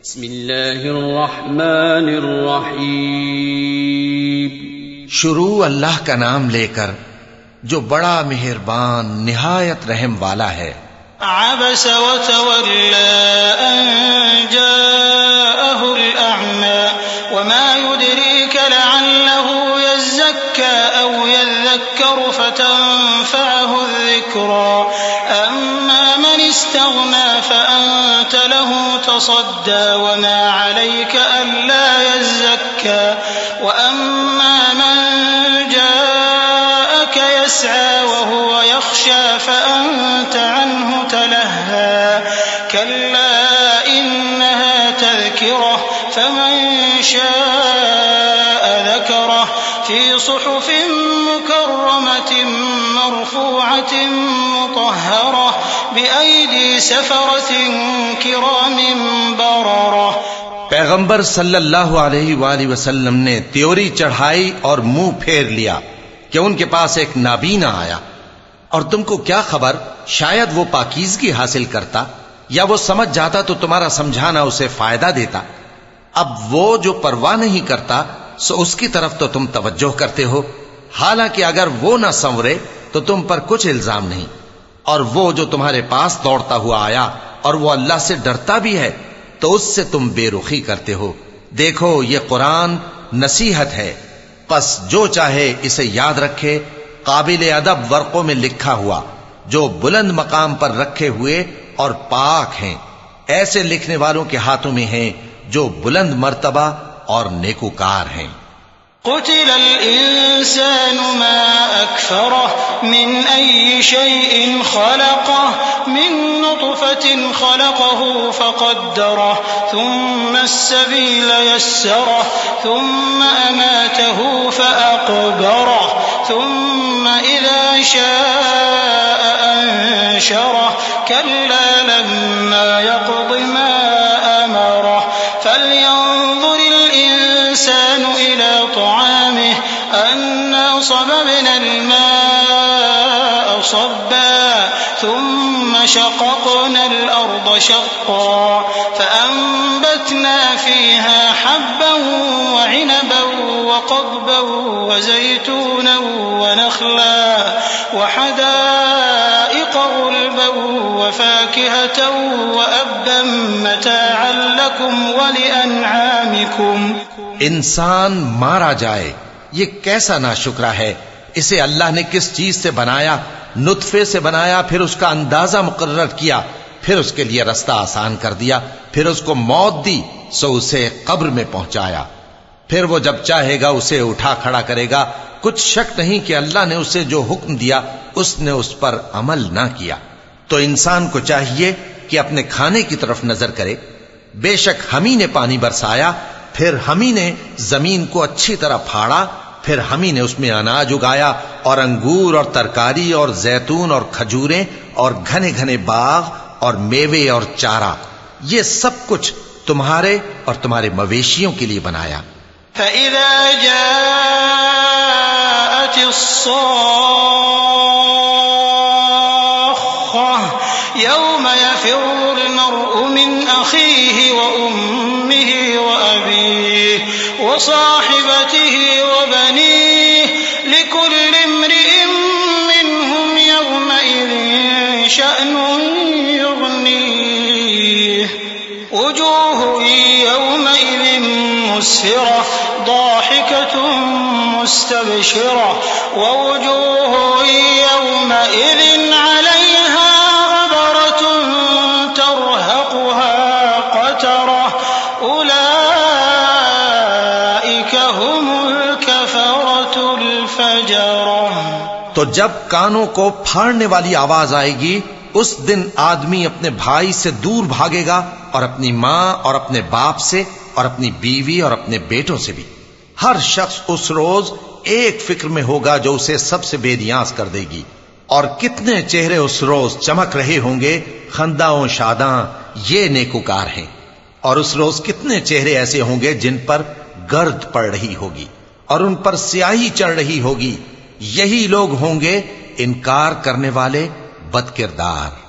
बिस्मिल्लाहिर्रहमानिर्रहीम। शुरू अल्लाह का नाम लेकर जो बड़ा मेहरबान निहायत रहम वाला है। अबस व तवल्ला अन जाअहुल अअमा वमा युद्रीक लअल्लहु यज़क्का औ यज़क्करु फतनफ़अहु ज़िक्रा अम्मा मन इस्तग़ना फअन्त लहु तसद्दा वमा अलैक अल्ला यज़क्का व अम्मा मन जाअक यस्आ वहुव यख्शा फअन्त अन्हु तलहा कल्ला इन्नहा तज़किरह फमन शाअ ज़करह फी सुहुफ़िन मुकर्रमतिन मरफ़ूअतिन मुतहहरह बिअयदी सफ़रतिन किरामिन बररह। पैगंबर सल्लल्लाहु अलैहि वसल्लम ने त्योरी चढ़ाई और मुंह फेर लिया कि उनके पास एक नाबीना आया। और तुमको क्या खबर, शायद वो पाकीज़गी हासिल करता या वो समझ जाता तो तुम्हारा समझाना उसे फायदा देता। अब वो जो परवाह नहीं करता सो उसकी तरफ तो तुम तवज्जो करते हो, हालांकि अगर वो ना संवरे तो तुम पर कुछ इल्जाम नहीं। और वो जो तुम्हारे पास दौड़ता हुआ आया और वो अल्लाह से डरता भी है तो उससे तुम बेरुखी करते हो। देखो ये कुरान नसीहत है, बस जो चाहे इसे याद रखे। काबिल अदब वर्कों में लिखा हुआ जो बुलंद मकाम पर रखे हुए और पाक हैं, ऐसे लिखने वालों के हाथों में हैं जो बुलंद मर्तबा और नेकूकार हैं। क़ुतिलल इंसानु मा अकफ़रह मिन अय्यि शैइन ख़लक़ह मिन नुत्फ़तिन ख़लक़हु फ़क़द्दरह थुम्मा अस्सबील यस्सरह थुम्मा अमातहु फ़अक़बरह थुम्मा इज़ा शाअ अंशरह कल्ला लम्मा यक़्दि मा अमरह फलयंज़ुरिल इंसानु इला طعامه أنا صببنا الماء صبا ثم شققنا الأرض شقا فأنبتنا فيها حبا وعنبا وقضبا وزيتونا ونخلا وحدائق غلبا وفاكهة وأبا متاعا لكم ولأنعامكم। इंसान मारा जाए, ये कैसा नाशुक्रा है। इसे अल्लाह ने किस चीज से बनाया? नुत्फे से बनाया, फिर उसका अंदाजा मुकर्रर किया, फिर उसके लिए रास्ता आसान कर दिया, फिर उसको मौत दी सो उसे कब्र में पहुंचाया, फिर वो जब चाहेगा उसे उठा खड़ा करेगा। कुछ शक नहीं कि अल्लाह ने उसे जो हुक्म दिया उसने उस पर अमल ना किया। तो इंसान को चाहिए कि अपने खाने की तरफ नजर करे। बेशक हम ही ने पानी बरसाया, फिर हम ही ने जमीन को अच्छी तरह फाड़ा, फिर हम ही ने उसमें अनाज उगाया और अंगूर और तरकारी और जैतून और खजूरें और घने घने बाग और मेवे और चारा, ये सब कुछ तुम्हारे और तुम्हारे मवेशियों के लिए बनाया। फ़इज़ा जाअतिस्साख़्ख़ा यौम यफ़िर्रुल मर्'ु मिन अख़ीहि व उम्मिहि व अबीहि व साहिबतिहि व बनीहि लिकुल्लि इम्रि'इन मिन्हुम यौमइज़िन शअनुन युग़नीह वुजूहुन यौमइज़िन मुस्फ़िरह ضاحكة مستبشرة ووجوه يومئذ عليها غبرة ترهقها قترة أولئك هم الكفرة الفجرة। तो जब कानों को फाड़ने वाली आवाज आएगी उस दिन आदमी अपने भाई से दूर भागेगा और अपनी मां और अपने बाप से और अपनी बीवी और अपने बेटों से भी। हर शख्स उस रोज एक फिक्र में होगा जो उसे सबसे बेनियाज कर देगी। और कितने चेहरे उस रोज चमक रहे होंगे, खंदाओं शादां ये नेकुकार हैं। और उस रोज कितने चेहरे ऐसे होंगे जिन पर गर्द पड़ रही होगी और उन पर स्याही चढ़ रही होगी। यही लोग होंगे इनकार करने वाले बदकिरदार।